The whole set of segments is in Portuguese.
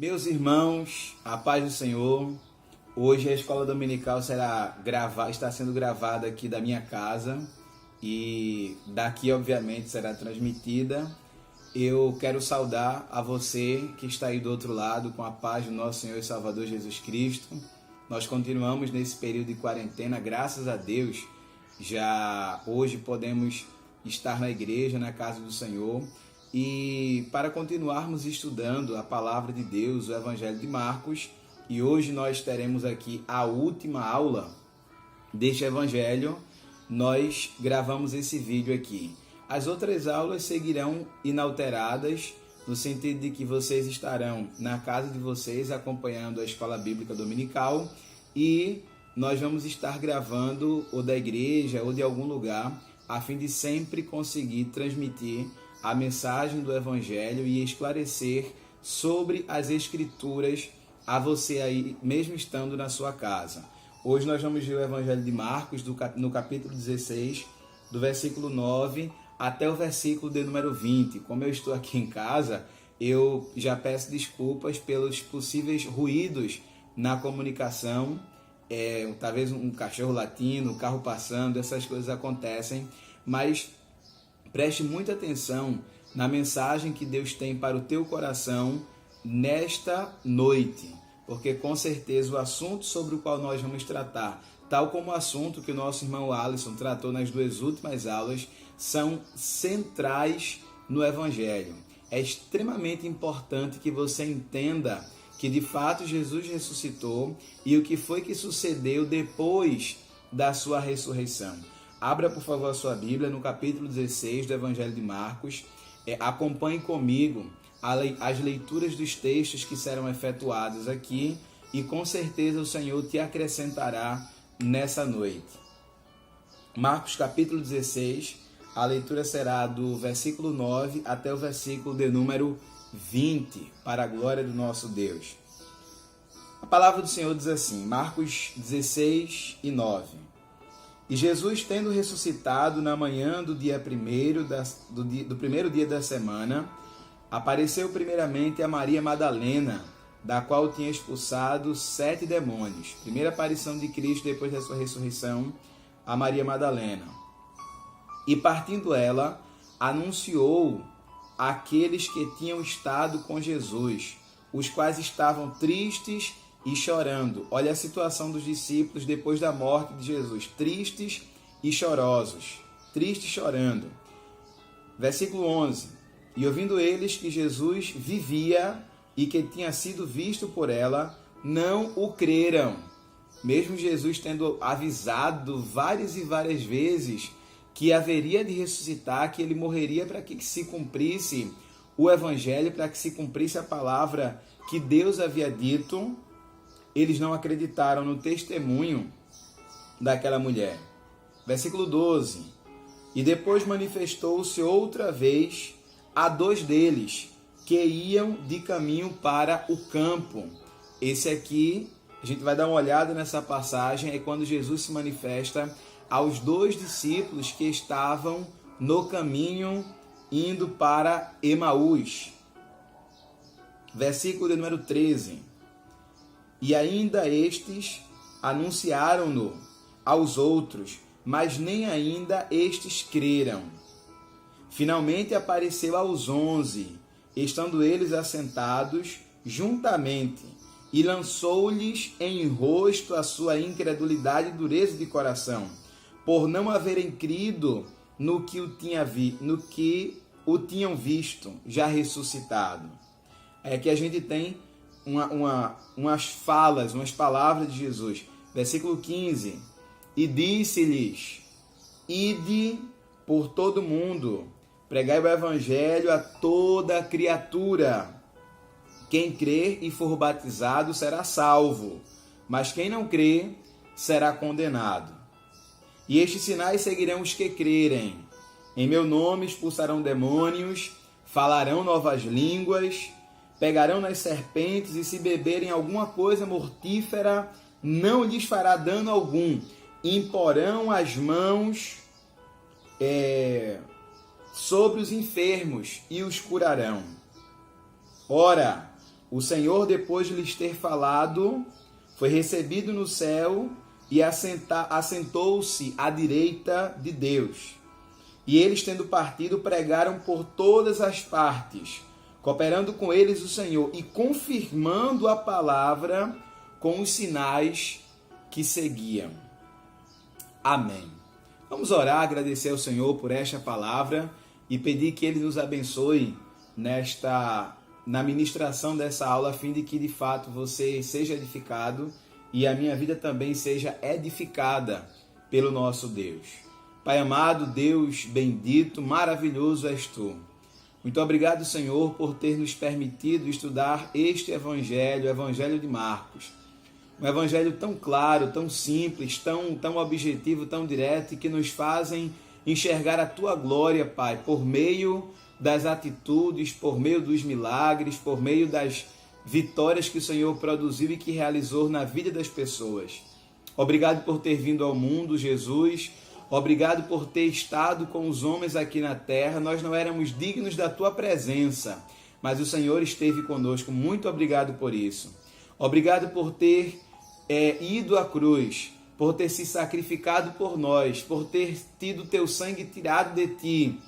Meus irmãos, a paz do Senhor. Hoje a escola dominical está sendo gravada aqui da minha casa e daqui, obviamente, será transmitida. Eu quero saudar a você que está aí do outro lado com a paz do nosso Senhor e Salvador Jesus Cristo. Nós continuamos nesse período de quarentena, graças a Deus. Já hoje podemos estar na igreja, na casa do Senhor. E para continuarmos estudando a palavra de Deus, o Evangelho de Marcos, e hoje nós teremos aqui a última aula deste Evangelho, nós gravamos esse vídeo aqui. As outras aulas seguirão inalteradas, no sentido de que vocês estarão na casa de vocês acompanhando a Escola Bíblica Dominical e nós vamos estar gravando ou da igreja ou de algum lugar, a fim de sempre conseguir transmitir a mensagem do Evangelho e esclarecer sobre as Escrituras a você aí, mesmo estando na sua casa. Hoje nós vamos ver o Evangelho de Marcos, no capítulo 16, do versículo 9 até o versículo de número 20. Como eu estou aqui em casa, eu já peço desculpas pelos possíveis ruídos na comunicação, talvez um cachorro latindo, um carro passando, essas coisas acontecem, mas preste muita atenção na mensagem que Deus tem para o teu coração nesta noite, porque com certeza o assunto sobre o qual nós vamos tratar, tal como o assunto que o nosso irmão Alisson tratou nas duas últimas aulas, são centrais no Evangelho. É extremamente importante que você entenda que de fato Jesus ressuscitou e o que foi que sucedeu depois da sua ressurreição. Abra, por favor, a sua Bíblia no capítulo 16 do Evangelho de Marcos. Acompanhe comigo as leituras dos textos que serão efetuados aqui e com certeza o Senhor te acrescentará nessa noite. Marcos capítulo 16, a leitura será do versículo 9 até o versículo de número 20, para a glória do nosso Deus. A palavra do Senhor diz assim, Marcos 16 e 9. E Jesus, tendo ressuscitado na manhã do primeiro dia da semana, apareceu primeiramente a Maria Madalena, da qual tinha expulsado 7 demônios. Primeira aparição de Cristo depois da sua ressurreição, a Maria Madalena. E partindo ela, anunciou àqueles que tinham estado com Jesus, os quais estavam tristes e chorando. Olha a situação dos discípulos depois da morte de Jesus, tristes e chorosos, tristes e chorando. Versículo 11. E ouvindo eles que Jesus vivia e que tinha sido visto por ela, não o creram. Mesmo Jesus tendo avisado várias e várias vezes que haveria de ressuscitar, que ele morreria para que se cumprisse o Evangelho, para que se cumprisse a palavra que Deus havia dito, eles não acreditaram no testemunho daquela mulher. Versículo 12. E depois manifestou-se outra vez a 2 deles, que iam de caminho para o campo. Esse aqui, a gente vai dar uma olhada nessa passagem, é quando Jesus se manifesta aos 2 discípulos que estavam no caminho indo para Emaús. Versículo de número 13. E ainda estes anunciaram-no aos outros, mas nem ainda estes creram. Finalmente apareceu aos 11, estando eles assentados juntamente, e lançou-lhes em rosto a sua incredulidade e dureza de coração, por não haverem crido no que o tinham visto, já ressuscitado. É que a gente tem umas palavras de Jesus. Versículo 15. E disse-lhes, ide por todo mundo, pregai o Evangelho a toda criatura. Quem crer e for batizado será salvo, mas quem não crer será condenado. E estes sinais seguirão os que crerem. Em meu nome expulsarão demônios, falarão novas línguas, pegarão nas serpentes e se beberem alguma coisa mortífera, não lhes fará dano algum. Imporão as mãos sobre os enfermos e os curarão. Ora, O Senhor, depois de lhes ter falado, foi recebido no céu e assentou-se à direita de Deus. E eles, tendo partido, pregaram por todas as partes, cooperando com eles o Senhor e confirmando a palavra com os sinais que seguiam. Amém. Vamos orar, agradecer ao Senhor por esta palavra e pedir que Ele nos abençoe na ministração dessa aula, a fim de que de fato você seja edificado e a minha vida também seja edificada pelo nosso Deus. Pai amado, Deus bendito, maravilhoso és Tu. Muito obrigado, Senhor, por ter nos permitido estudar este Evangelho, o Evangelho de Marcos. Um Evangelho tão claro, tão simples, tão objetivo, tão direto, e que nos fazem enxergar a Tua glória, Pai, por meio das atitudes, por meio dos milagres, por meio das vitórias que o Senhor produziu e que realizou na vida das pessoas. Obrigado por ter vindo ao mundo, Jesus. Obrigado por ter estado com os homens aqui na terra. Nós não éramos dignos da Tua presença, mas o Senhor esteve conosco. Muito obrigado por isso. Obrigado por ter ido à cruz, por ter se sacrificado por nós, por ter tido Teu sangue tirado de Ti,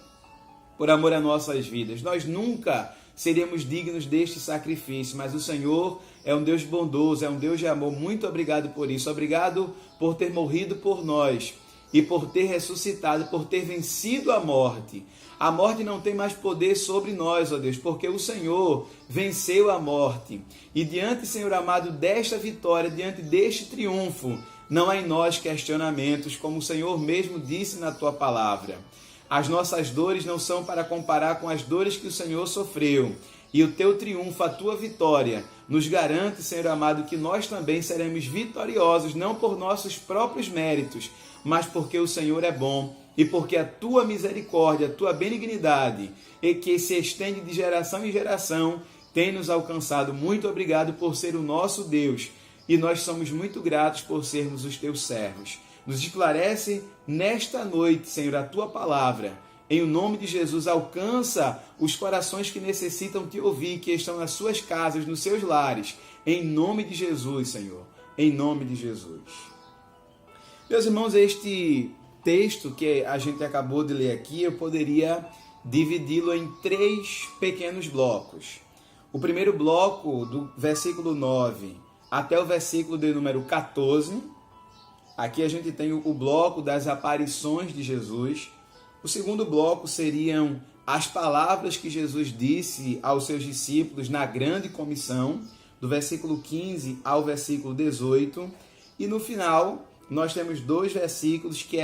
por amor às nossas vidas. Nós nunca seríamos dignos deste sacrifício, mas o Senhor é um Deus bondoso, é um Deus de amor. Muito obrigado por isso. Obrigado por ter morrido por nós e por ter ressuscitado, por ter vencido a morte. A morte não tem mais poder sobre nós, ó Deus, porque o Senhor venceu a morte. E diante, Senhor amado, desta vitória, diante deste triunfo, não há em nós questionamentos, como o Senhor mesmo disse na Tua palavra. As nossas dores não são para comparar com as dores que o Senhor sofreu. E o Teu triunfo, a Tua vitória, nos garante, Senhor amado, que nós também seremos vitoriosos, não por nossos próprios méritos, mas porque o Senhor é bom e porque a Tua misericórdia, a Tua benignidade, e que se estende de geração em geração, tem nos alcançado. Muito obrigado por ser o nosso Deus, e nós somos muito gratos por sermos os Teus servos. Nos esclarece nesta noite, Senhor, a Tua palavra. Em nome de Jesus, alcança os corações que necessitam Te ouvir, que estão nas suas casas, nos seus lares. Em nome de Jesus, Senhor. Em nome de Jesus. Meus irmãos, este texto que a gente acabou de ler aqui, eu poderia dividi-lo em 3 pequenos blocos. O primeiro bloco, do versículo 9 até o versículo de número 14, aqui a gente tem o bloco das aparições de Jesus. O segundo bloco seriam as palavras que Jesus disse aos seus discípulos na grande comissão, do versículo 15 ao versículo 18. E no final, nós temos 2 versículos que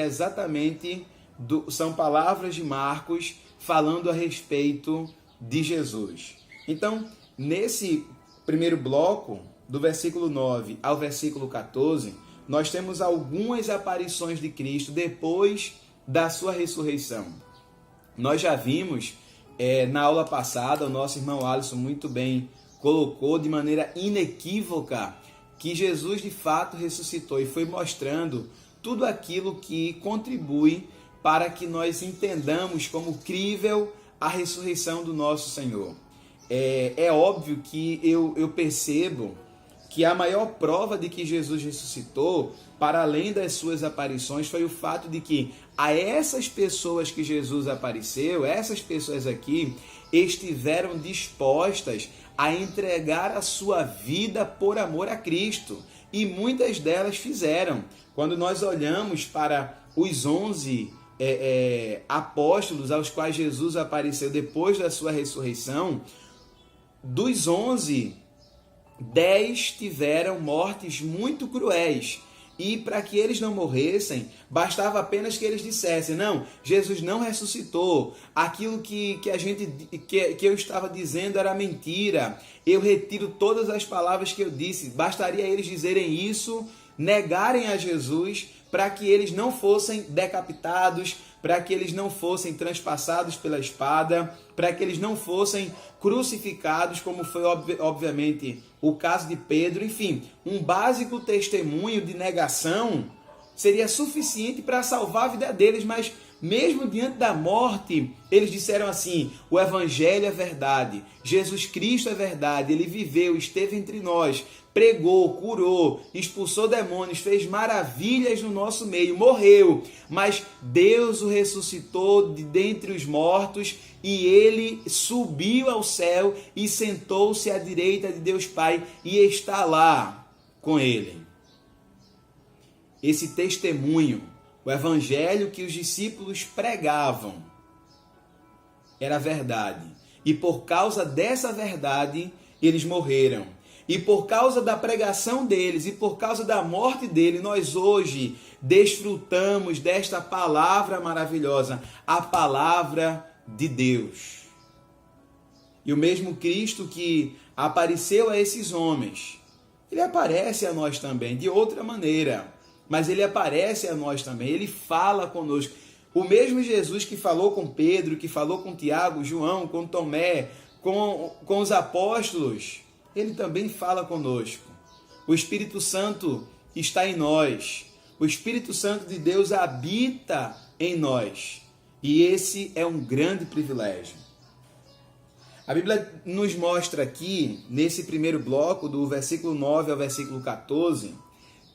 são palavras de Marcos falando a respeito de Jesus. Então, nesse primeiro bloco, do versículo 9 ao versículo 14, nós temos algumas aparições de Cristo depois da sua ressurreição. Nós já vimos na aula passada, o nosso irmão Alisson muito bem colocou de maneira inequívoca que Jesus de fato ressuscitou e foi mostrando tudo aquilo que contribui para que nós entendamos como crível a ressurreição do nosso Senhor. É óbvio que eu percebo que a maior prova de que Jesus ressuscitou, para além das suas aparições, foi o fato de que a essas pessoas que Jesus apareceu, essas pessoas aqui, estiveram dispostas a entregar a sua vida por amor a Cristo. E muitas delas fizeram. Quando nós olhamos para os 11 apóstolos aos quais Jesus apareceu depois da sua ressurreição, dos 11, 10 tiveram mortes muito cruéis. E para que eles não morressem, bastava apenas que eles dissessem: não, Jesus não ressuscitou, aquilo que eu estava dizendo era mentira, eu retiro todas as palavras que eu disse. Bastaria eles dizerem isso, negarem a Jesus, para que eles não fossem decapitados, para que eles não fossem transpassados pela espada, para que eles não fossem crucificados, como foi obviamente o caso de Pedro. Enfim, um básico testemunho de negação seria suficiente para salvar a vida deles, mas Mesmo diante da morte, eles disseram assim: o Evangelho é verdade, Jesus Cristo é verdade, ele viveu, esteve entre nós, pregou, curou, expulsou demônios, fez maravilhas no nosso meio, morreu, mas Deus o ressuscitou de dentre os mortos e ele subiu ao céu e sentou-se à direita de Deus Pai e está lá com ele. Esse testemunho, o evangelho que os discípulos pregavam, era verdade. E por causa dessa verdade, eles morreram. E por causa da pregação deles e por causa da morte dele, nós hoje desfrutamos desta palavra maravilhosa, a palavra de Deus. E o mesmo Cristo que apareceu a esses homens, ele aparece a nós também, de outra maneira, mas ele aparece a nós também, ele fala conosco. O mesmo Jesus que falou com Pedro, que falou com Tiago, João, com Tomé, com os apóstolos, ele também fala conosco. O Espírito Santo está em nós. O Espírito Santo de Deus habita em nós. E esse é um grande privilégio. A Bíblia nos mostra aqui, nesse primeiro bloco, do versículo 9 ao versículo 14,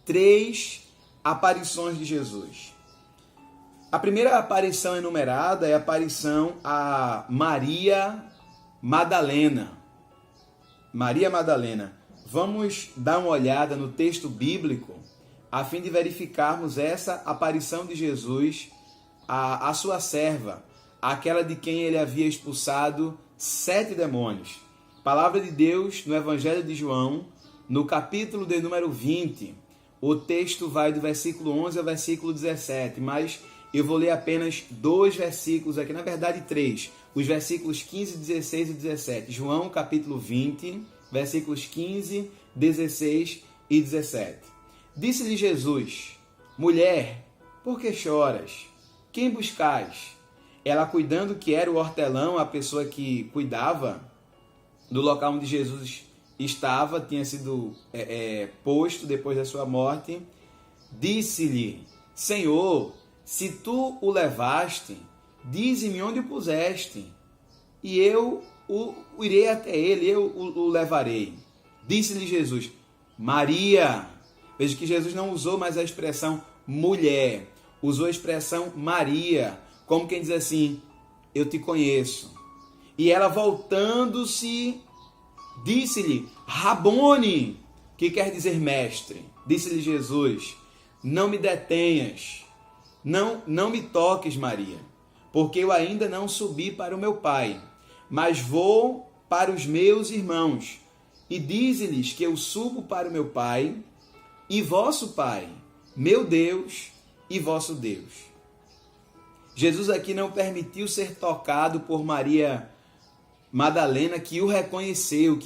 3 aparições de Jesus. A primeira aparição enumerada é a aparição a Maria Madalena. Maria Madalena. Vamos dar uma olhada no texto bíblico a fim de verificarmos essa aparição de Jesus à sua serva, aquela de quem ele havia expulsado 7 demônios. Palavra de Deus no Evangelho de João, no capítulo de número 20. O texto vai do versículo 11 ao versículo 17, mas eu vou ler apenas 2 versículos aqui, na verdade 3. Os versículos 15, 16 e 17. João, capítulo 20, versículos 15, 16 e 17. Disse-lhe Jesus: mulher, por que choras? Quem buscais? Ela, cuidando que era o hortelão, a pessoa que cuidava do local onde Jesus estava, tinha sido posto depois da sua morte, disse-lhe: Senhor, se tu o levaste, dize-me onde o puseste, e eu irei até ele, eu o levarei. Disse-lhe Jesus: Maria. Veja que Jesus não usou mais a expressão mulher, usou a expressão Maria, como quem diz assim: eu te conheço. E ela, voltando-se, disse-lhe: Rabone, que quer dizer mestre. Disse-lhe Jesus: não me detenhas, não me toques, Maria, porque eu ainda não subi para o meu Pai, mas vou para os meus irmãos, e dize-lhes que eu subo para o meu Pai e vosso Pai, meu Deus e vosso Deus. Jesus aqui não permitiu ser tocado por Maria Madalena, que o reconheceu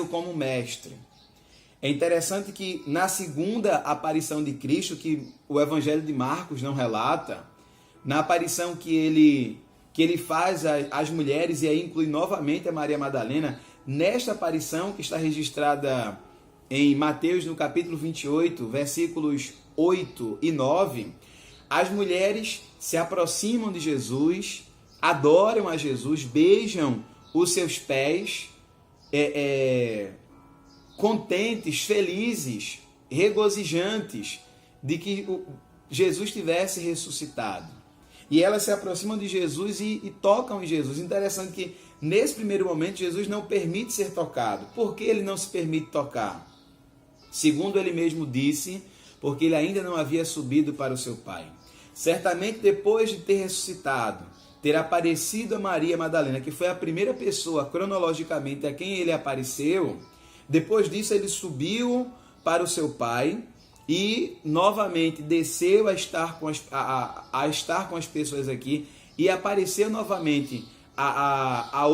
como mestre. É interessante que na segunda aparição de Cristo, que o Evangelho de Marcos não relata, na aparição que ele faz às mulheres, e aí inclui novamente a Maria Madalena, nesta aparição que está registrada em Mateus, no capítulo 28, versículos 8 e 9, as mulheres se aproximam de Jesus, adoram a Jesus, beijam os seus pés, contentes, felizes, regozijantes de que Jesus tivesse ressuscitado. E elas se aproximam de Jesus e tocam em Jesus. Interessante que nesse primeiro momento Jesus não permite ser tocado. Por que ele não se permite tocar? Segundo ele mesmo disse, porque ele ainda não havia subido para o seu Pai. Certamente depois de ter ressuscitado, ter aparecido a Maria Madalena, que foi a primeira pessoa cronologicamente a quem ele apareceu, depois disso ele subiu para o seu Pai e novamente desceu a estar com as pessoas aqui e apareceu novamente a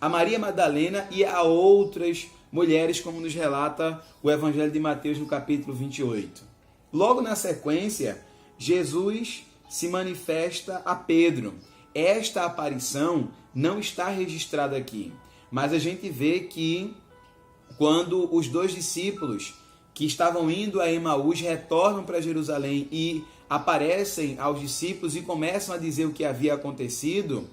Maria Madalena e a outras mulheres, como nos relata o Evangelho de Mateus no capítulo 28. Logo na sequência, Jesus se manifesta a Pedro. Esta aparição não está registrada aqui, mas a gente vê que quando os 2 discípulos que estavam indo a Emaús retornam para Jerusalém e aparecem aos discípulos e começam a dizer o que havia acontecido,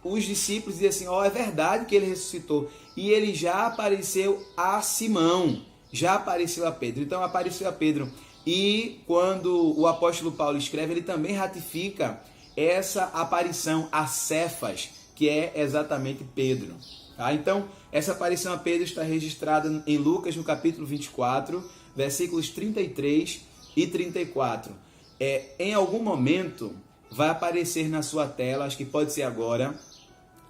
os discípulos dizem assim, é verdade que ele ressuscitou. E ele já apareceu a Simão, já apareceu a Pedro. Então apareceu a Pedro. E quando o apóstolo Paulo escreve, ele também ratifica essa aparição a Cefas, que é exatamente Pedro. Tá? Então, essa aparição a Pedro está registrada em Lucas, no capítulo 24, versículos 33 e 34. Em algum momento vai aparecer na sua tela, acho que pode ser agora,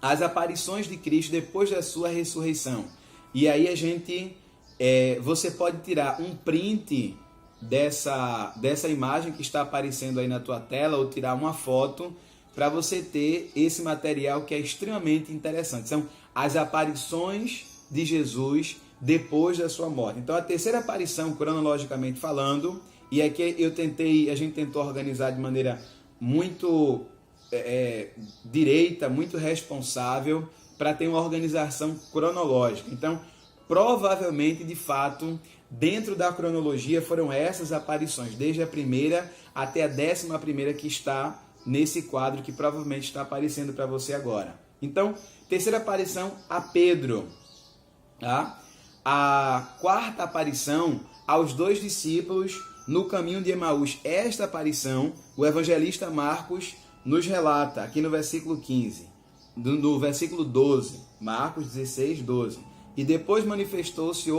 as aparições de Cristo depois da sua ressurreição. E aí você pode tirar um print dessa imagem que está aparecendo aí na tua tela, ou tirar uma foto para você ter esse material que é extremamente interessante. São as aparições de Jesus depois da sua morte. Então a terceira aparição, cronologicamente falando, e aqui a gente tentou organizar de maneira muito direita, muito responsável, para ter uma organização cronológica. Então, provavelmente, de fato, dentro da cronologia foram essas aparições, desde a primeira até a 11ª que está nesse quadro que provavelmente está aparecendo para você agora. Então, terceira aparição a Pedro. Tá? A quarta aparição aos 2 discípulos no caminho de Emaús. Esta aparição, o evangelista Marcos nos relata aqui no versículo 15, no versículo 12, Marcos 16, 12. E depois manifestou-se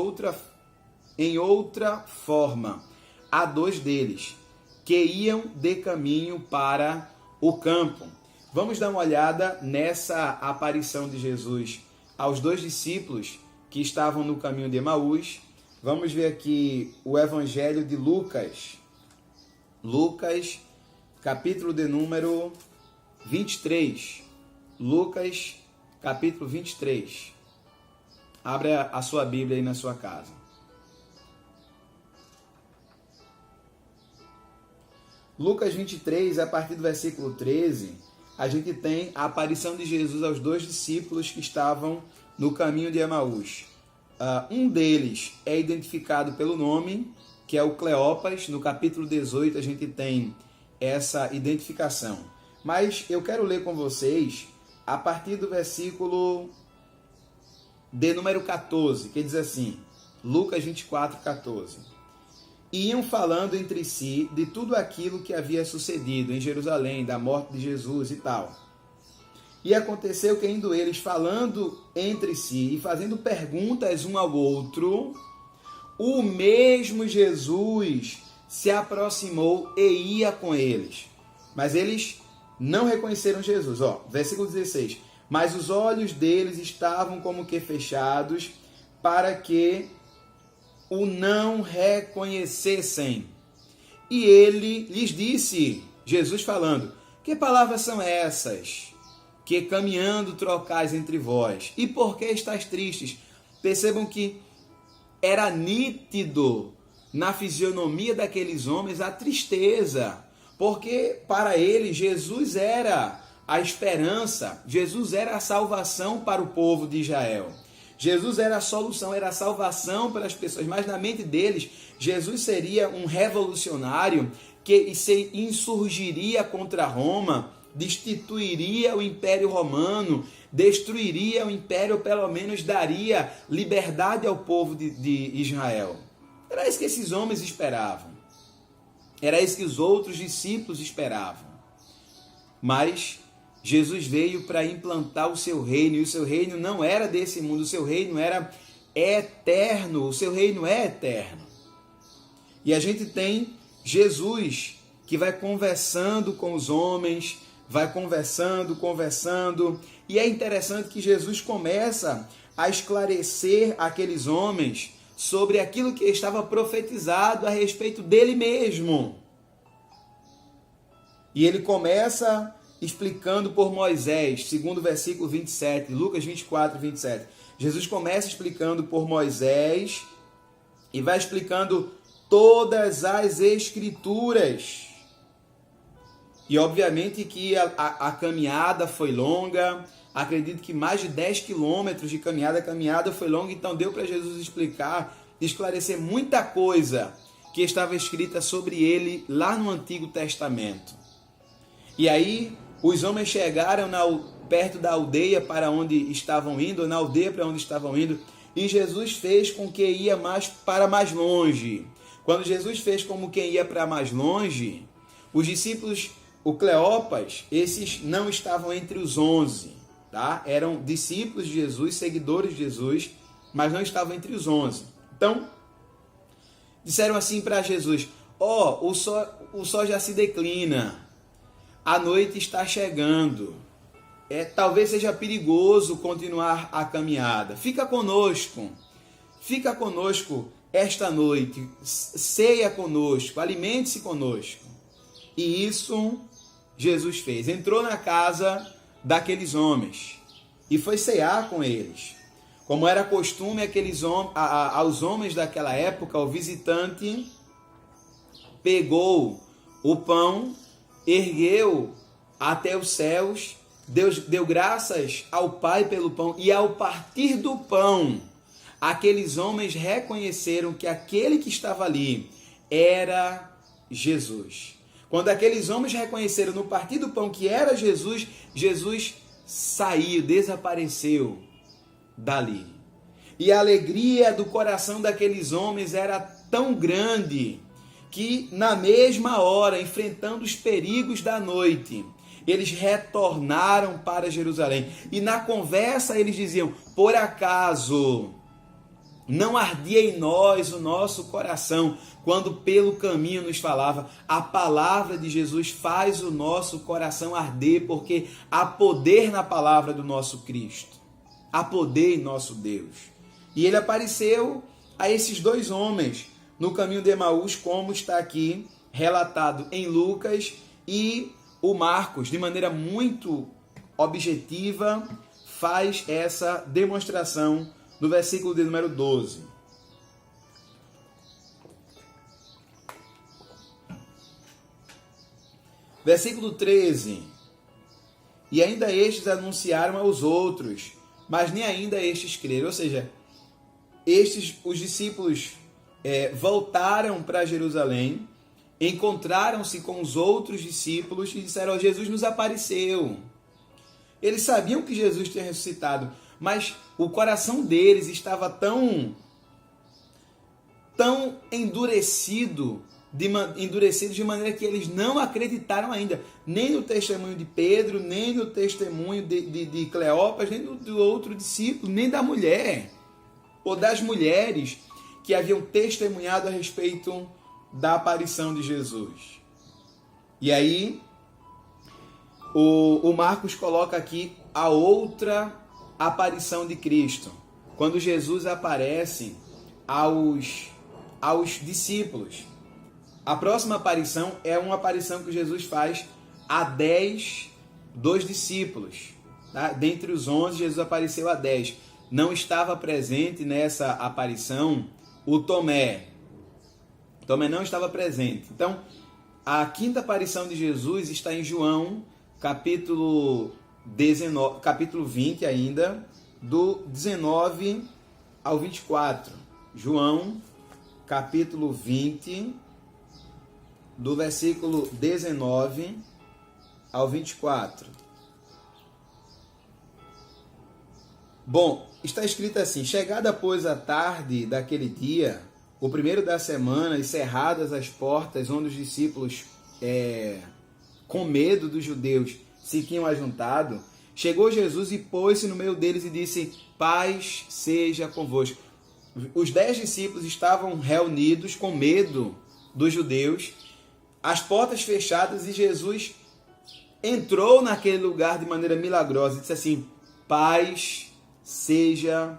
em outra forma a 2 deles, que iam de caminho para o campo. Vamos dar uma olhada nessa aparição de Jesus aos 2 discípulos que estavam no caminho de Emaús. Vamos ver aqui o Evangelho de Lucas. Lucas, capítulo de número 23. Lucas, capítulo 23. Abra a sua Bíblia aí na sua casa. Lucas 23, a partir do versículo 13, a gente tem a aparição de Jesus aos 2 discípulos que estavam no caminho de Emaús. Um deles é identificado pelo nome, que é o Cleopas. No capítulo 18 a gente tem essa identificação. Mas eu quero ler com vocês a partir do versículo de número 14, que diz assim, Lucas 24, 14. Iam falando entre si de tudo aquilo que havia sucedido em Jerusalém, da morte de Jesus e tal. E aconteceu que, indo eles falando entre si e fazendo perguntas um ao outro, o mesmo Jesus se aproximou e ia com eles. Mas eles não reconheceram Jesus. Versículo 16. Mas os olhos deles estavam como que fechados, para que o não reconhecessem. E ele lhes disse, Jesus falando, que palavras são essas que caminhando trocais entre vós? E por que estáis tristes? Percebam que era nítido na fisionomia daqueles homens a tristeza, porque para eles Jesus era a esperança, Jesus era a salvação para o povo de Israel. Jesus era a solução, era a salvação para as pessoas, mas na mente deles, Jesus seria um revolucionário que se insurgiria contra Roma, destituiria o Império Romano, destruiria o Império, ou pelo menos daria liberdade ao povo de Israel. Era isso que esses homens esperavam. Era isso que os outros discípulos esperavam. Mas Jesus veio para implantar o seu reino, e o seu reino não era desse mundo, o seu reino era eterno, o seu reino é eterno. E a gente tem Jesus que vai conversando com os homens, vai conversando, e é interessante que Jesus começa a esclarecer aqueles homens sobre aquilo que estava profetizado a respeito dele mesmo. E ele começa explicando por Moisés, segundo o versículo 27, Lucas 24, 27. Jesus começa explicando por Moisés e vai explicando todas as Escrituras. E obviamente que a caminhada foi longa, acredito que mais de 10 quilômetros de caminhada, a caminhada foi longa, então deu para Jesus explicar, esclarecer muita coisa que estava escrita sobre ele lá no Antigo Testamento. E aí os homens chegaram perto da aldeia para onde estavam indo, na aldeia para onde estavam indo, e Jesus fez com que ia para mais longe. Quando Jesus fez como quem ia para mais longe, os discípulos, o Cleopas, esses não estavam entre os 11, tá? Eram discípulos de Jesus, seguidores de Jesus, mas não estavam entre os 11. Então, disseram assim para Jesus: o sol já se declina, a noite está chegando, talvez seja perigoso continuar a caminhada. Fica conosco esta noite, ceia conosco, alimente-se conosco. E isso Jesus fez. Entrou na casa daqueles homens e foi cear com eles. Como era costume aos homens daquela época, o visitante pegou o pão, ergueu até os céus, deu graças ao Pai pelo pão, e ao partir do pão, aqueles homens reconheceram que aquele que estava ali era Jesus. Quando aqueles homens reconheceram no partir do pão que era Jesus, Jesus saiu, desapareceu dali. E a alegria do coração daqueles homens era tão grande que na mesma hora, enfrentando os perigos da noite, eles retornaram para Jerusalém. E na conversa eles diziam: por acaso não ardia em nós o nosso coração quando pelo caminho nos falava? A palavra de Jesus faz o nosso coração arder, porque há poder na palavra do nosso Cristo. Há poder em nosso Deus. E ele apareceu a esses dois homens no caminho de Emaús, como está aqui relatado em Lucas, e o Marcos, de maneira muito objetiva, faz essa demonstração no versículo de número 12. Versículo 13. E ainda estes anunciaram aos outros, mas nem ainda estes creram. Ou seja, os discípulos voltaram para Jerusalém, encontraram-se com os outros discípulos e disseram: Jesus nos apareceu. Eles sabiam que Jesus tinha ressuscitado, mas o coração deles estava tão endurecido de maneira que eles não acreditaram ainda, nem no testemunho de Pedro, nem no testemunho de Cleopas, nem do outro discípulo, nem da mulher, ou das mulheres que haviam testemunhado a respeito da aparição de Jesus. E aí, o Marcos coloca aqui a outra aparição de Cristo, quando Jesus aparece aos discípulos. A próxima aparição é uma aparição que Jesus faz a 10 dos discípulos. Tá? Dentre os 11, Jesus apareceu a 10. Não estava presente nessa aparição o Tomé. Tomé não estava presente. Então, a quinta aparição de Jesus está em João, capítulo 20 ainda, do 19 ao 24. João, capítulo 20, do versículo 19 ao 24. Bom, está escrito assim: chegada, pois, a tarde daquele dia, o primeiro da semana, e cerradas as portas onde os discípulos, com medo dos judeus, se tinham ajuntado, chegou Jesus e pôs-se no meio deles e disse: paz seja convosco. Os 10 discípulos estavam reunidos com medo dos judeus, as portas fechadas, e Jesus entrou naquele lugar de maneira milagrosa e disse assim: paz seja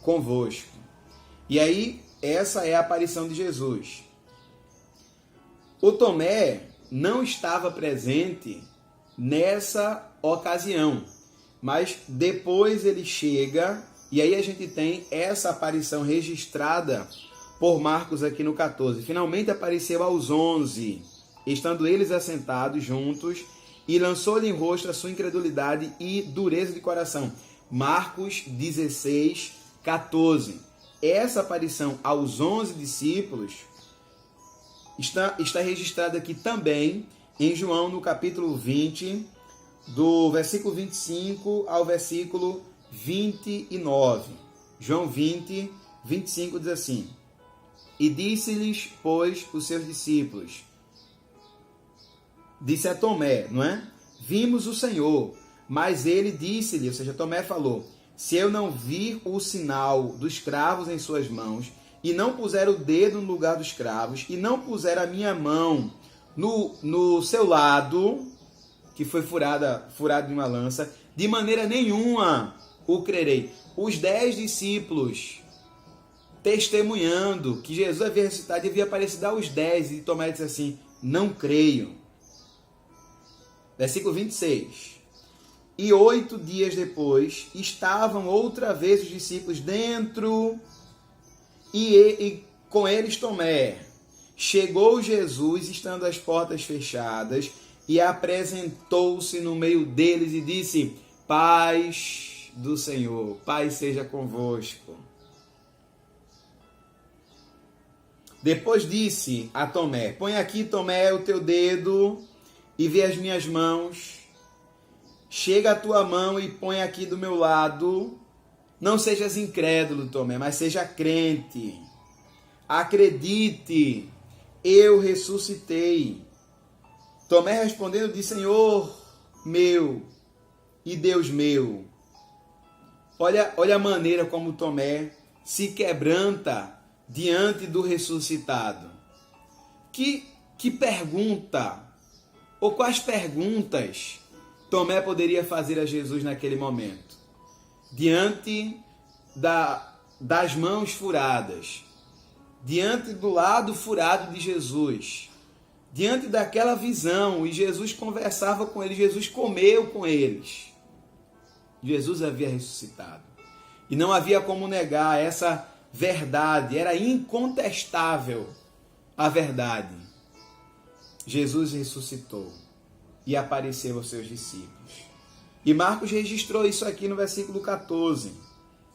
convosco. E aí, essa é a aparição de Jesus. O Tomé não estava presente nessa ocasião, mas depois ele chega, e aí a gente tem essa aparição registrada por Marcos aqui no 14. Finalmente apareceu aos 11, estando eles assentados juntos, e lançou-lhe em rosto a sua incredulidade e dureza de coração. Marcos 16, 14. Essa aparição aos 11 discípulos está registrado aqui também em João, no capítulo 20, do versículo 25 ao versículo 29. João 20, 25 diz assim: E disse-lhes, pois, os seus discípulos, disse a Tomé, não é? Vimos o Senhor. Mas ele disse-lhe, ou seja, Tomé falou, se eu não vir o sinal dos cravos em suas mãos, e não puser o dedo no lugar dos cravos, e não puser a minha mão no seu lado, que foi furado de uma lança, de maneira nenhuma o crerei. Os 10 discípulos testemunhando que Jesus havia ressuscitado e havia aparecido aos 10, e Tomé disse assim, não creio. Versículo 26. E 8 dias depois, estavam outra vez os discípulos dentro, e com eles Tomé. Chegou Jesus, estando as portas fechadas, e apresentou-se no meio deles e disse, paz do Senhor, paz seja convosco. Depois disse a Tomé, põe aqui, Tomé, o teu dedo e vê as minhas mãos. Chega a tua mão e põe aqui do meu lado. Não sejas incrédulo, Tomé, mas seja crente. Acredite, eu ressuscitei. Tomé respondendo disse, Senhor meu e Deus meu. Olha a maneira como Tomé se quebranta diante do ressuscitado. Que pergunta, ou quais perguntas Tomé poderia fazer a Jesus naquele momento? Diante das mãos furadas, diante do lado furado de Jesus, diante daquela visão, e Jesus conversava com eles, Jesus comeu com eles. Jesus havia ressuscitado. E não havia como negar essa verdade, era incontestável a verdade. Jesus ressuscitou e apareceu aos seus discípulos. E Marcos registrou isso aqui no versículo 14.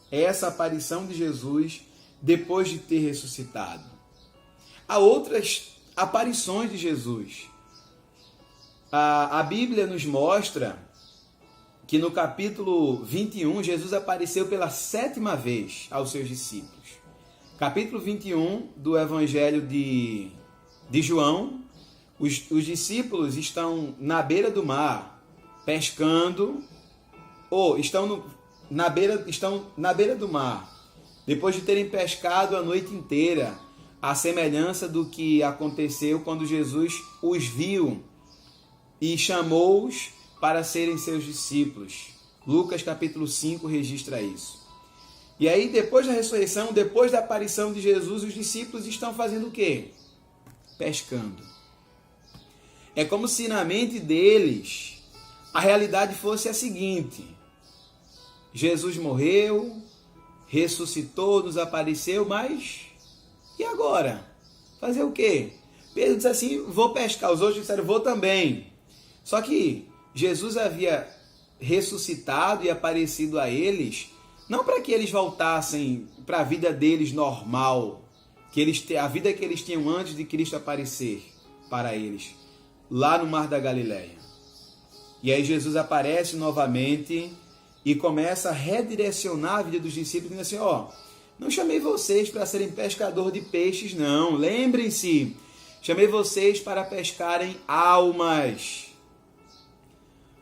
Essa aparição de Jesus depois de ter ressuscitado. Há outras aparições de Jesus. A Bíblia nos mostra que no capítulo 21, Jesus apareceu pela 7ª vez aos seus discípulos. Capítulo 21 do Evangelho de João, os discípulos estão na beira do mar, pescando, ou estão na beira do mar, depois de terem pescado a noite inteira, à semelhança do que aconteceu quando Jesus os viu e chamou-os para serem seus discípulos. Lucas capítulo 5 registra isso. E aí, depois da ressurreição, depois da aparição de Jesus, os discípulos estão fazendo o quê? Pescando. É como se na mente deles a realidade fosse a seguinte: Jesus morreu, ressuscitou, nos apareceu, mas e agora? Fazer o quê? Pedro disse assim, vou pescar. Os outros disseram, vou também. Só que Jesus havia ressuscitado e aparecido a eles, não para que eles voltassem para a vida deles normal, a vida que eles tinham antes de Cristo aparecer para eles, lá no Mar da Galileia. E aí Jesus aparece novamente e começa a redirecionar a vida dos discípulos, dizendo assim, não chamei vocês para serem pescador de peixes, não. Lembrem-se, chamei vocês para pescarem almas,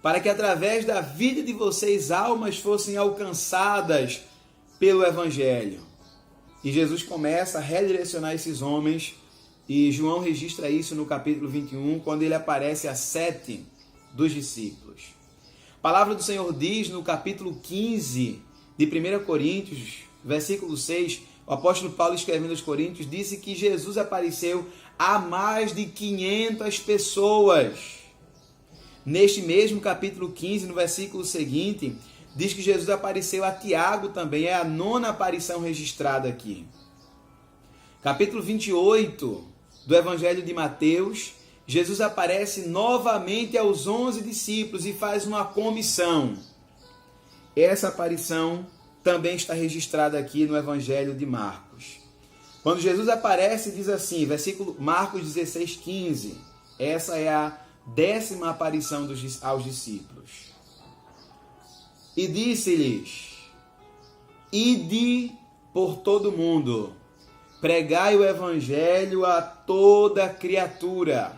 para que através da vida de vocês almas fossem alcançadas pelo Evangelho. E Jesus começa a redirecionar esses homens, e João registra isso no capítulo 21, quando ele aparece a 7 dos discípulos. A palavra do Senhor diz no capítulo 15 de 1 Coríntios, versículo 6, o apóstolo Paulo escrevendo aos Coríntios, disse que Jesus apareceu a mais de 500 pessoas. Neste mesmo capítulo 15, no versículo seguinte, diz que Jesus apareceu a Tiago também, é a 9ª aparição registrada aqui. Capítulo 28 do Evangelho de Mateus, Jesus aparece novamente aos 11 discípulos e faz uma comissão. Essa aparição também está registrada aqui no Evangelho de Marcos. Quando Jesus aparece, diz assim, versículo Marcos 16:15. Essa é a 10ª aparição aos discípulos. E disse-lhes: ide por todo mundo, pregai o evangelho a toda criatura.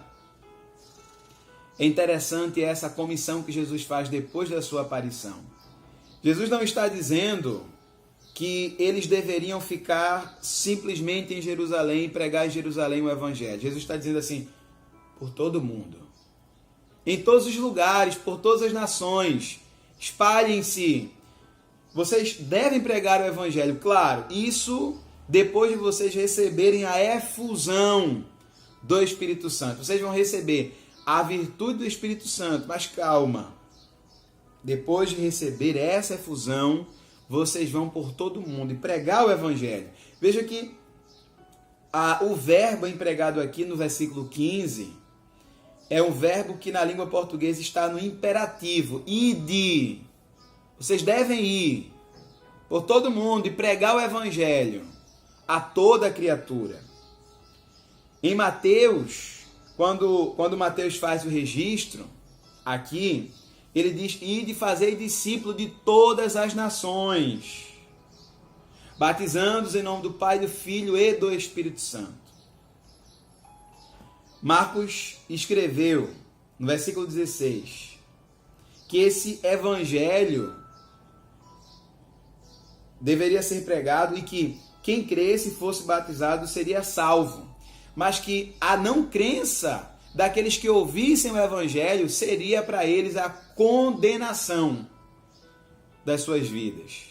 É interessante essa comissão que Jesus faz depois da sua aparição. Jesus não está dizendo que eles deveriam ficar simplesmente em Jerusalém e pregar em Jerusalém o evangelho. Jesus está dizendo assim, por todo mundo. Em todos os lugares, por todas as nações, espalhem-se. Vocês devem pregar o evangelho, claro, isso depois de vocês receberem a efusão do Espírito Santo. Vocês vão receber a virtude do Espírito Santo, mas calma. Depois de receber essa efusão, vocês vão por todo mundo e pregar o evangelho. Veja que o verbo empregado aqui no versículo 15 é um verbo que na língua portuguesa está no imperativo. Ide. Vocês devem ir por todo mundo e pregar o evangelho a toda criatura. Em Mateus, quando Mateus faz o registro aqui, ele diz, ide fazei discípulo de todas as nações, batizando-os em nome do Pai, do Filho e do Espírito Santo. Marcos escreveu, no versículo 16, que esse evangelho deveria ser pregado e que quem cresce e fosse batizado seria salvo, mas que a não crença daqueles que ouvissem o evangelho seria para eles a condenação das suas vidas.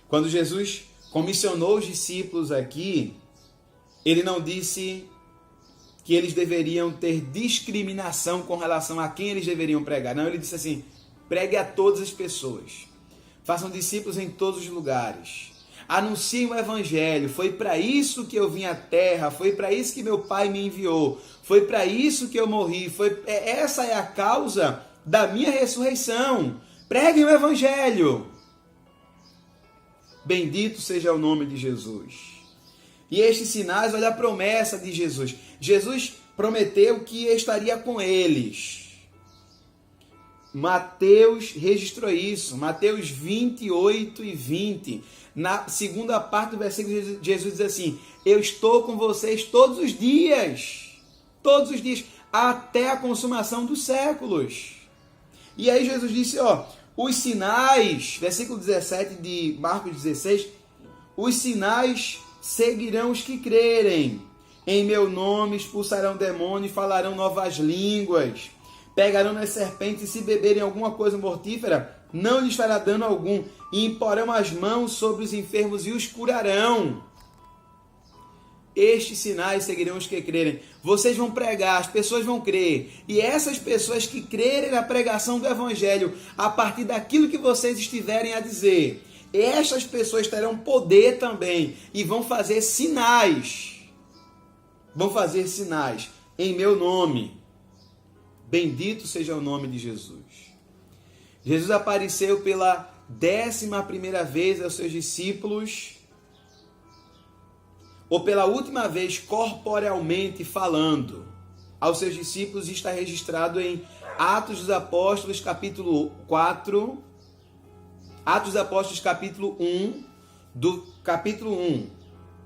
Quando Jesus comissionou os discípulos aqui, ele não disse que eles deveriam ter discriminação com relação a quem eles deveriam pregar. Não, ele disse assim, pregue a todas as pessoas. Façam discípulos em todos os lugares. Anunciem o evangelho. Foi para isso que eu vim à terra. Foi para isso que meu Pai me enviou. Foi para isso que eu morri. Essa é a causa da minha ressurreição. Preguem o evangelho. Bendito seja o nome de Jesus. E estes sinais, olha a promessa de Jesus. Jesus prometeu que estaria com eles. Mateus registrou isso. Mateus 28 e 20. Na segunda parte do versículo, Jesus diz assim, eu estou com vocês todos os dias, até a consumação dos séculos. E aí Jesus disse, os sinais, versículo 17 de Marcos 16, os sinais seguirão os que crerem. Em meu nome expulsarão demônios e falarão novas línguas. Pegarão nas serpentes e se beberem alguma coisa mortífera, não lhes fará dano algum. E imporão as mãos sobre os enfermos e os curarão. Estes sinais seguirão os que crerem. Vocês vão pregar, as pessoas vão crer. E essas pessoas que crerem na pregação do evangelho, a partir daquilo que vocês estiverem a dizer, estas pessoas terão poder também e vão fazer sinais. Vão fazer sinais em meu nome. Bendito seja o nome de Jesus. Jesus apareceu pela 11ª vez aos seus discípulos, ou pela última vez corporealmente falando aos seus discípulos, está registrado em Atos dos Apóstolos, capítulo 4, Atos dos Apóstolos, capítulo 1, do capítulo 1.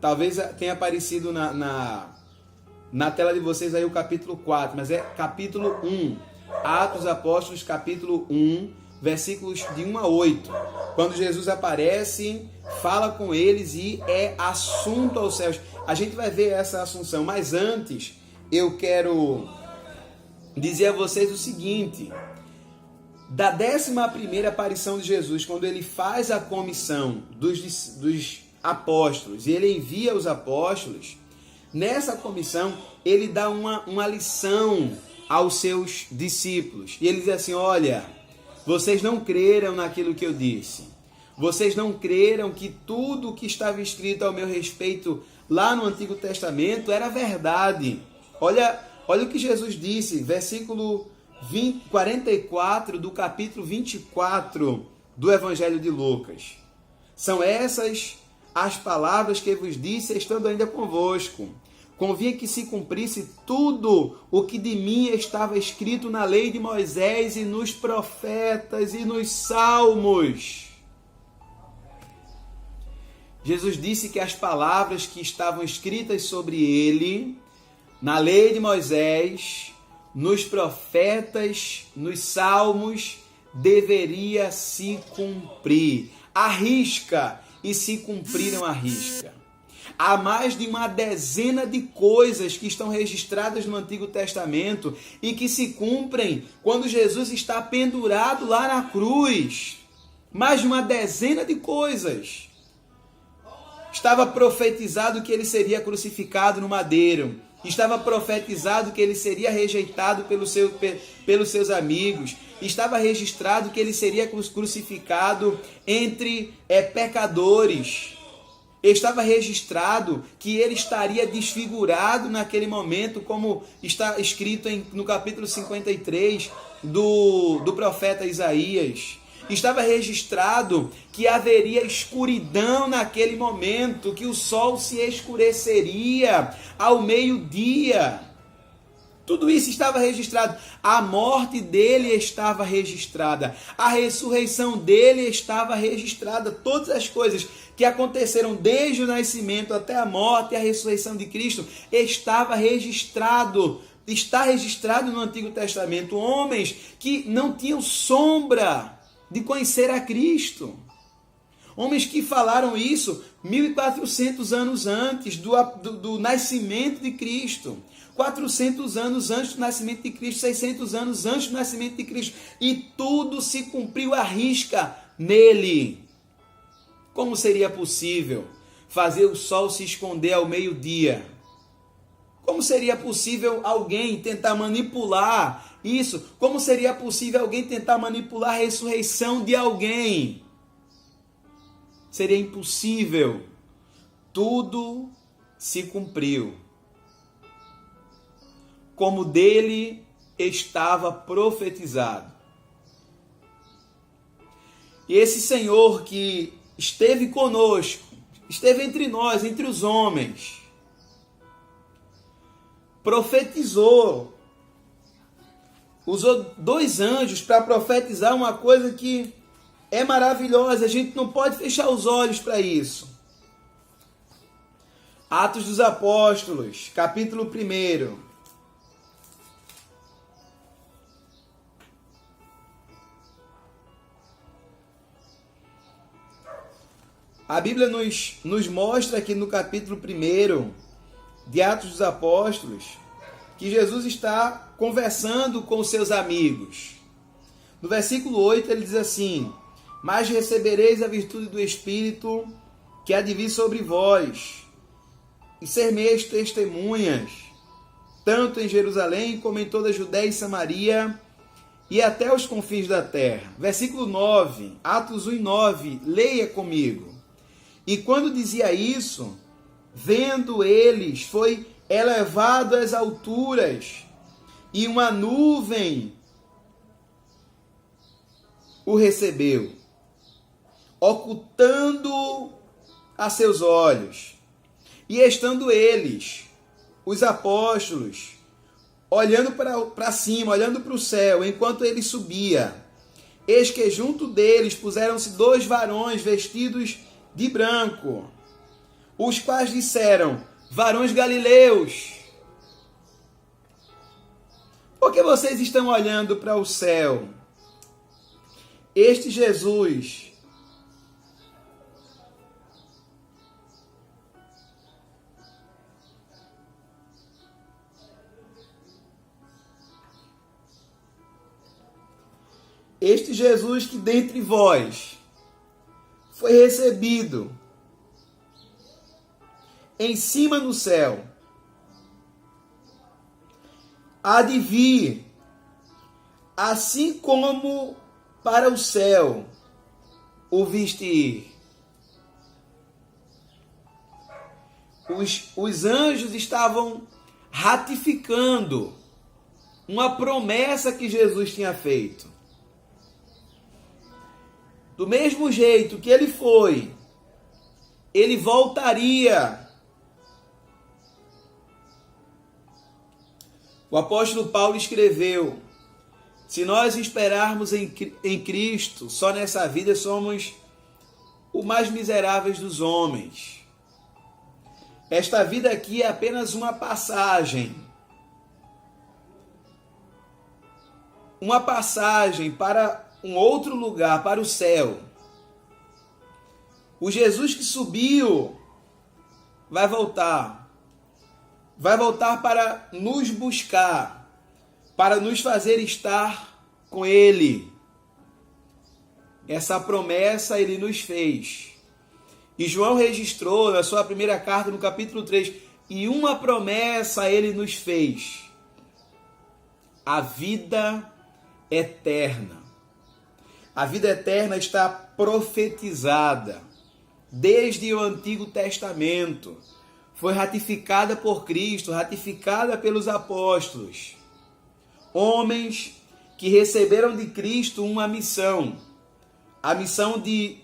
Talvez tenha aparecido na tela de vocês aí o capítulo 4, mas é capítulo 1. Atos dos Apóstolos, capítulo 1, versículos de 1 a 8. Quando Jesus aparece, fala com eles e é assunto aos céus. A gente vai ver essa assunção, mas antes eu quero dizer a vocês o seguinte. Da 11ª aparição de Jesus, quando ele faz a comissão dos apóstolos e ele envia os apóstolos, nessa comissão ele dá uma lição aos seus discípulos. E ele diz assim, olha, vocês não creram naquilo que eu disse. Vocês não creram que tudo o que estava escrito ao meu respeito lá no Antigo Testamento era verdade. Olha o que Jesus disse, versículo 44 do capítulo 24 do Evangelho de Lucas. São essas as palavras que vos disse, estando ainda convosco. Convinha que se cumprisse tudo o que de mim estava escrito na lei de Moisés e nos profetas e nos salmos. Jesus disse que as palavras que estavam escritas sobre ele, na lei de Moisés, nos profetas, nos salmos, deveria se cumprir. À risca, e se cumpriram à risca. Há mais de uma dezena de coisas que estão registradas no Antigo Testamento e que se cumprem quando Jesus está pendurado lá na cruz. Mais de uma dezena de coisas. Estava profetizado que ele seria crucificado no madeiro. Estava profetizado que ele seria rejeitado pelos seus amigos. Estava registrado que ele seria crucificado entre pecadores. Estava registrado que ele estaria desfigurado naquele momento, como está escrito no capítulo 53 do profeta Isaías. Estava registrado que haveria escuridão naquele momento, que o sol se escureceria ao meio-dia. Tudo isso estava registrado. A morte dele estava registrada. A ressurreição dele estava registrada. Todas as coisas que aconteceram desde o nascimento até a morte e a ressurreição de Cristo estava registrado. Está registrado no Antigo Testamento. Homens que não tinham sombra de conhecer a Cristo. Homens que falaram isso 1.400 anos antes do nascimento de Cristo. 400 anos antes do nascimento de Cristo, 600 anos antes do nascimento de Cristo. E tudo se cumpriu à risca nele. Como seria possível fazer o sol se esconder ao meio-dia? Como seria possível alguém tentar manipular isso? Como seria possível alguém tentar manipular a ressurreição de alguém? Seria impossível. Tudo se cumpriu como dele estava profetizado. E esse Senhor que esteve conosco, esteve entre nós, entre os homens, profetizou, usou 2 anjos para profetizar uma coisa que é maravilhosa, a gente não pode fechar os olhos para isso. Atos dos Apóstolos, capítulo 1. A Bíblia nos mostra aqui no capítulo 1 de Atos dos Apóstolos que Jesus está conversando com os seus amigos. No versículo 8 ele diz assim: mas recebereis a virtude do Espírito que há de vir sobre vós, e ser-me-eis testemunhas, tanto em Jerusalém como em toda a Judéia e Samaria, e até os confins da terra. Versículo 9, Atos 1:9, leia comigo. E quando dizia isso, vendo eles, foi elevado às alturas, e uma nuvem o recebeu, ocultando a seus olhos. E estando eles, os apóstolos, olhando para cima, olhando para o céu, enquanto ele subia, eis que junto deles puseram-se 2 varões vestidos de branco, os quais disseram: varões galileus, por que vocês estão olhando para o céu? Este Jesus, que dentre vós foi recebido em cima no céu, há de vir, assim como para o céu o viste ir. Os anjos estavam ratificando uma promessa que Jesus tinha feito. Do mesmo jeito que ele foi ele voltaria. O apóstolo Paulo escreveu: se nós esperarmos em Cristo, só nessa vida somos os mais miseráveis dos homens. Esta vida aqui é apenas uma passagem. Uma passagem para um outro lugar, para o céu. O Jesus que subiu vai voltar. Vai voltar para nos buscar, para nos fazer estar com Ele. Essa promessa Ele nos fez. E João registrou na sua primeira carta, no capítulo 3, e uma promessa Ele nos fez: a vida eterna. A vida eterna está profetizada desde o Antigo Testamento. Foi ratificada por Cristo, ratificada pelos apóstolos. Homens que receberam de Cristo uma missão. A missão de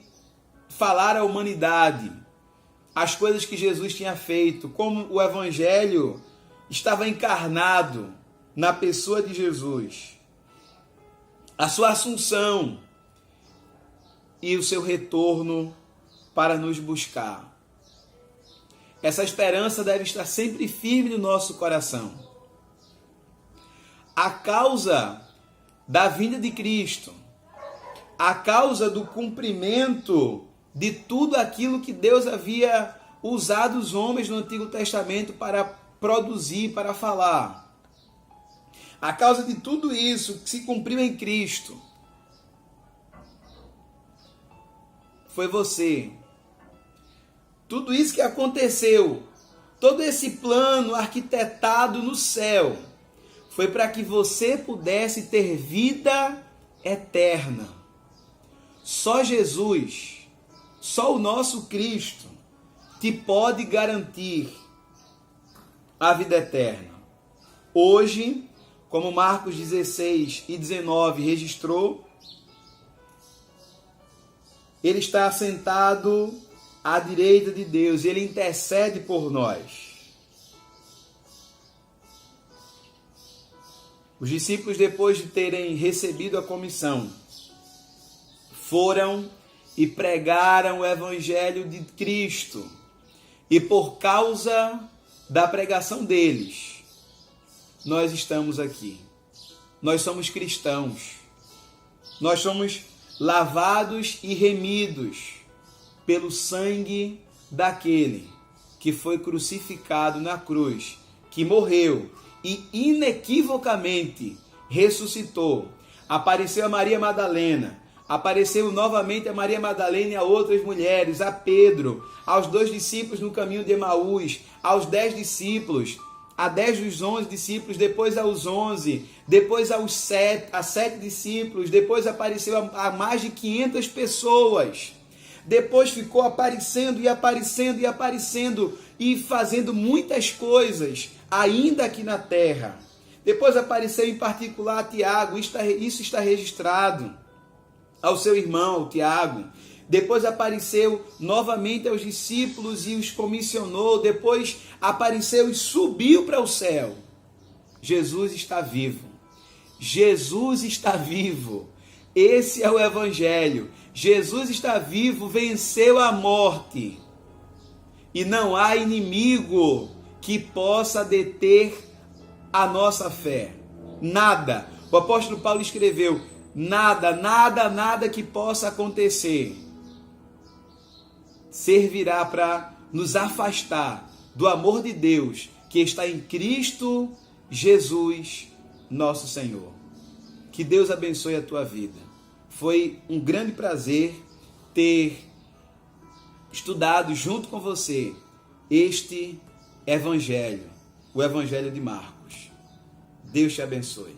falar à humanidade as coisas que Jesus tinha feito. Como o Evangelho estava encarnado na pessoa de Jesus. A sua assunção e o seu retorno para nos buscar. Essa esperança deve estar sempre firme no nosso coração. A causa da vinda de Cristo, a causa do cumprimento de tudo aquilo que Deus havia usado os homens no Antigo Testamento para produzir, para falar. A causa de tudo isso que se cumpriu em Cristo foi você. Tudo isso que aconteceu, todo esse plano arquitetado no céu, foi para que você pudesse ter vida eterna. Só Jesus, só o nosso Cristo, te pode garantir a vida eterna. Hoje, como Marcos 16 e 19 registrou, Ele está sentado à direita de Deus, Ele intercede por nós. Os discípulos, depois de terem recebido a comissão, foram e pregaram o Evangelho de Cristo. E por causa da pregação deles, nós estamos aqui. Nós somos cristãos. Nós somos lavados e remidos pelo sangue daquele que foi crucificado na cruz, que morreu e inequivocamente ressuscitou. Apareceu a Maria Madalena, apareceu novamente a Maria Madalena e a outras mulheres, a Pedro, aos 2 discípulos no caminho de Emaús, aos 10 discípulos, a 10 dos 11 discípulos, depois aos 11, depois a 7 discípulos, depois apareceu a mais de 500 pessoas. Depois ficou aparecendo e aparecendo e aparecendo e fazendo muitas coisas ainda aqui na terra. Depois apareceu em particular a Tiago, isso está registrado, ao seu irmão Tiago. Depois apareceu novamente aos discípulos e os comissionou. Depois apareceu e subiu para o céu. Jesus está vivo. Jesus está vivo. Esse é o Evangelho. Jesus está vivo, venceu a morte. E não há inimigo que possa deter a nossa fé. Nada. O apóstolo Paulo escreveu: nada que possa acontecer servirá para nos afastar do amor de Deus que está em Cristo Jesus, nosso Senhor. Que Deus abençoe a tua vida. Foi um grande prazer ter estudado junto com você este Evangelho, o Evangelho de Marcos. Deus te abençoe.